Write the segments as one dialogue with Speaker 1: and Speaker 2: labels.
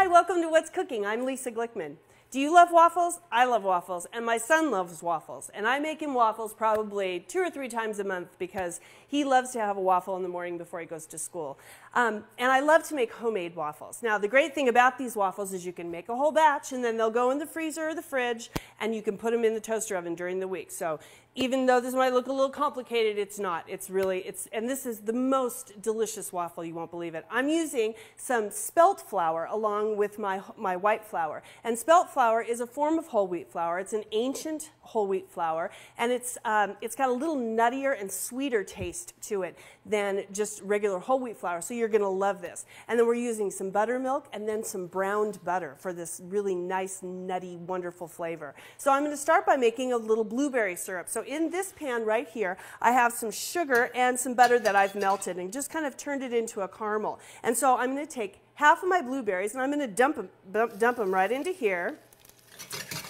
Speaker 1: Hi, welcome to What's Cooking. I'm Lisa Glickman. Do you love waffles? I love waffles, and my son loves waffles. And I make him waffles probably 2 or 3 times a month because he loves to have a waffle in the morning before he goes to school. And I love to make homemade waffles. Now, the great thing about these waffles is you can make a whole batch, and then they'll go in the freezer or the fridge, and you can put them in the toaster oven during the week. So even though this might look a little complicated, it's not. It's really, and this is the most delicious waffle, you won't believe it. I'm using some spelt flour along with my white flour. And spelt flour is a form of whole wheat flour. It's an ancient whole wheat flour, and it's got a little nuttier and sweeter taste to it than just regular whole wheat flour. So you're going to love this. And then we're using some buttermilk and then some browned butter for this really nice, nutty, wonderful flavor. So I'm going to start by making a little blueberry syrup. So in this pan right here, I have some sugar and some butter that I've melted and just kind of turned it into a caramel. And so I'm going to take half of my blueberries and I'm going to dump them right into here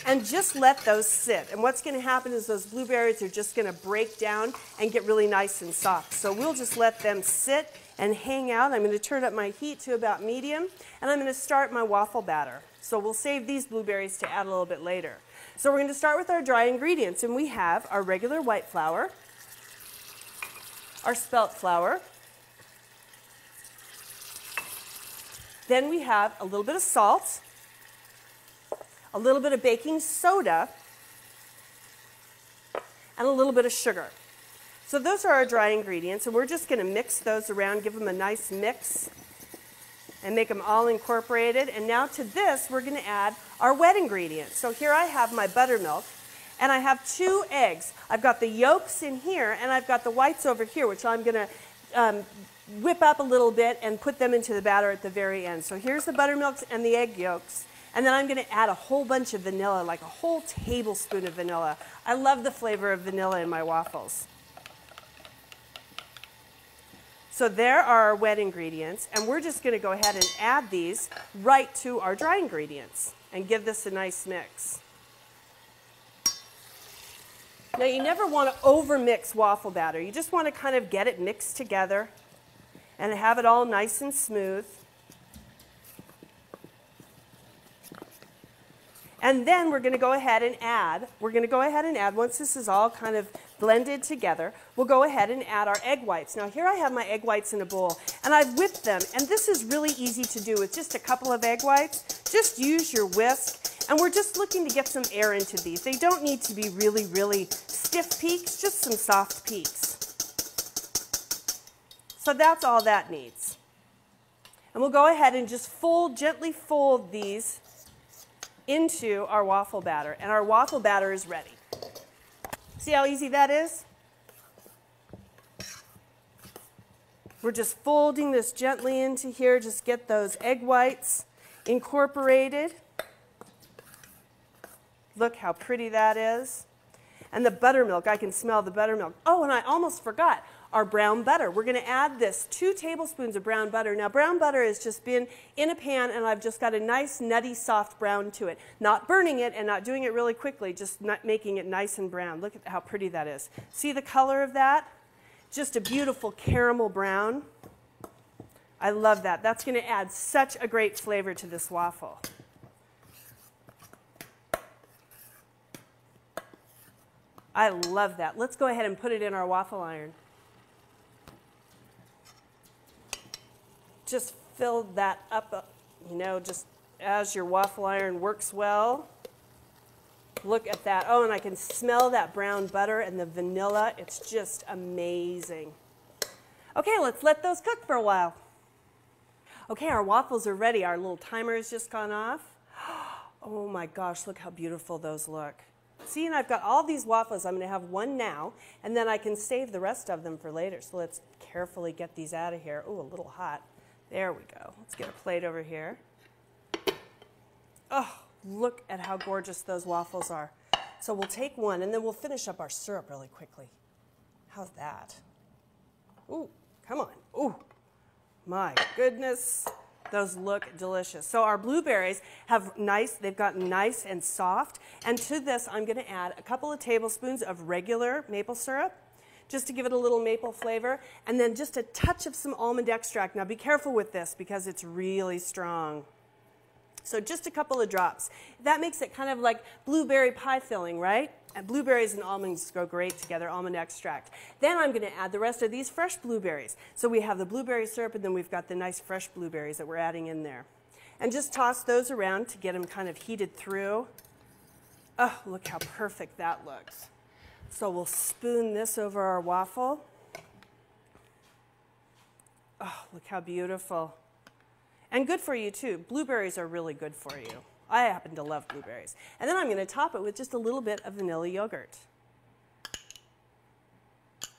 Speaker 1: and just let those sit. And what's going to happen is those blueberries are just going to break down and get really nice and soft. So we'll just let them sit and hang out. I'm going to turn up my heat to about medium, and I'm going to start my waffle batter. So we'll save these blueberries to add a little bit later. So we're going to start with our dry ingredients, and we have our regular white flour, our spelt flour, then we have a little bit of salt, a little bit of baking soda, and a little bit of sugar. So those are our dry ingredients, and we're just going to mix those around, give them a nice mix, and make them all incorporated. And now to this, we're going to add our wet ingredients. So here I have my buttermilk, and I have 2 eggs. I've got the yolks in here, and I've got the whites over here, which I'm going to whip up a little bit and put them into the batter at the very end. So here's the buttermilk and the egg yolks. And then I'm going to add a whole bunch of vanilla, like a whole tablespoon of vanilla. I love the flavor of vanilla in my waffles. So there are our wet ingredients, and we're just going to go ahead and add these right to our dry ingredients and give this a nice mix. Now, you never want to over-mix waffle batter. You just want to kind of get it mixed together and have it all nice and smooth. And then we're going to go ahead and add, once this is all kind of blended together, we'll go ahead and add our egg whites. Now here I have my egg whites in a bowl, and I've whipped them, and this is really easy to do with just a couple of egg whites. Just use your whisk, and we're just looking to get some air into these. They don't need to be really, really stiff peaks, just some soft peaks. So that's all that needs. And we'll go ahead and just gently fold these into our waffle batter, and our waffle batter is ready. See how easy that is? We're just folding this gently into here, just get those egg whites incorporated. Look how pretty that is. And the buttermilk, I can smell the buttermilk. Oh, and I almost forgot our brown butter. We're going to add this 2 tablespoons of brown butter. Now, brown butter has just been in a pan, and I've just got a nice, nutty, soft brown to it. Not burning it and not doing it really quickly, just not making it nice and brown. Look at how pretty that is. See the color of that? Just a beautiful caramel brown. I love that. That's going to add such a great flavor to this waffle. I love that. Let's go ahead and put it in our waffle iron. Just fill that up, just as your waffle iron works well. Look at that. Oh, and I can smell that brown butter and the vanilla. It's just amazing. Okay, let's let those cook for a while. Okay, our waffles are ready. Our little timer has just gone off. Oh my gosh, look how beautiful those look. See, and I've got all these waffles. I'm going to have one now, and then I can save the rest of them for later. So let's carefully get these out of here. Oh, a little hot. There we go. Let's get a plate over here. Oh, look at how gorgeous those waffles are. So we'll take one, and then we'll finish up our syrup really quickly. How's that? Ooh, come on. Ooh, my goodness. Those look delicious. So our blueberries they've gotten nice and soft. And to this, I'm going to add a couple of tablespoons of regular maple syrup, just to give it a little maple flavor, and then just a touch of some almond extract. Now be careful with this because it's really strong. So just a couple of drops. That makes it kind of like blueberry pie filling, right? And blueberries and almonds go great together, almond extract. Then I'm going to add the rest of these fresh blueberries. So we have the blueberry syrup, and then we've got the nice fresh blueberries that we're adding in there. And just toss those around to get them kind of heated through. Oh, look how perfect that looks. So we'll spoon this over our waffle. Oh, look how beautiful. And good for you too. Blueberries are really good for you. I happen to love blueberries. And then I'm going to top it with just a little bit of vanilla yogurt.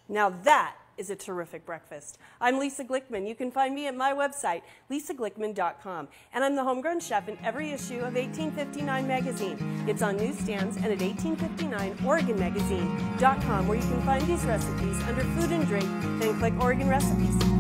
Speaker 1: Now that is a terrific breakfast. I'm Lisa Glickman. You can find me at my website, lisaglickman.com. And I'm the homegrown chef in every issue of 1859 magazine. It's on newsstands and at 1859oregonmagazine.com, where you can find these recipes under food and drink, then click Oregon Recipes.